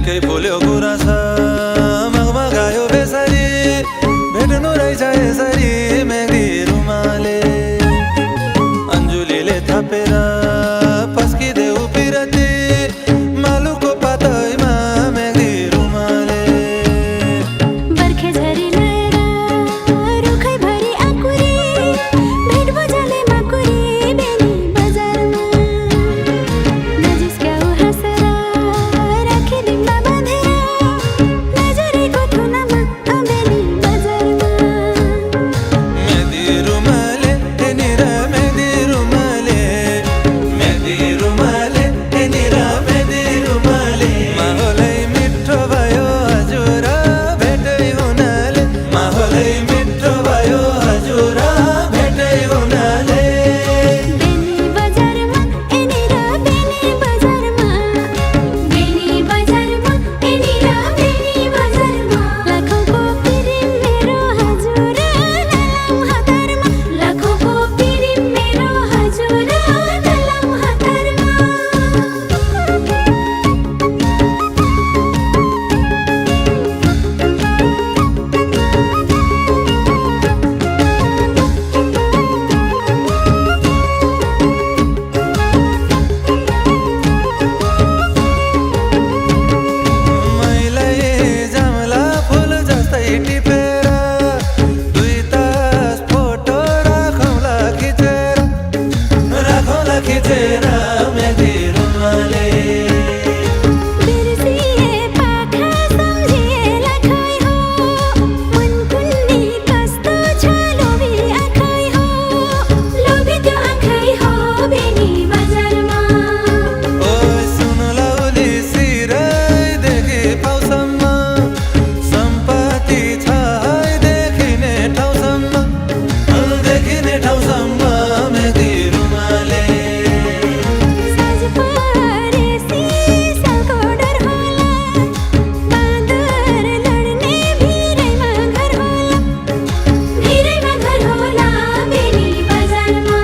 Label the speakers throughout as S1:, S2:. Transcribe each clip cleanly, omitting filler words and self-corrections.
S1: निकै फुल्यो गुराँस मगमगायो बेसरी भेट्नु रहेछ यसरी मेघी रुमाले अन्जुलीले थपेर पस्किदेऊ पिरती मालुको पातैमा मेघी रुमाले
S2: बर्खे झरी ल्याएर रुखैभरि आँकुरी भेट बजाले माकुरी बेनी बजारमा नजिस्क्याउ हाँसेर राखी दिनमा बाँधेर नजरेको थुनामा बेनी बजारमा
S1: मेघी रुमाले त्यहाँनिर मेघी रुमाले मेघी रुमाले त्यहाँनिर मेघी रुमाले माहौलै मिठो भयो हजुर भेटै हुनाले माहौलै मिठो भयो हजुर भेटै हुनाले
S2: बेनी बजारमा एनिर बेनी बजारमा बेनी बजारमा एनिर बेनी बजारमा लाखौँको पिरिम मेरो हजुर नलाउ हतारमा लाखौँको पिरिम मेरो हजुर नलाउ हतारमा
S1: मैलै जामला फुल जस्तै टिपेर 2 तास फोटो राखौँला खिचेर मेघी रुमाले
S2: बिर्सिए पाखा सम्झिएला खै हो मन कुन्नी कस्तो छ लोभी आँखै हो लोभी त्यो आँखै हो बेनी बजारमा
S1: ओइ सुन लौली सिरैदेखि पाउसम्म सम्पत्ति छ है देखिने ठाउँसम्म मेघी रुमाले
S2: साँझ परेपछि सालको डर होला बाँदर लड्ने भिरैमा घर होला बेनी बजारमा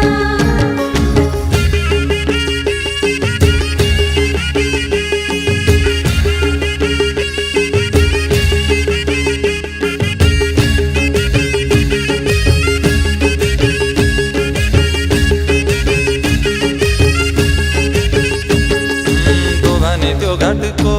S1: तो भने त्यो घाटको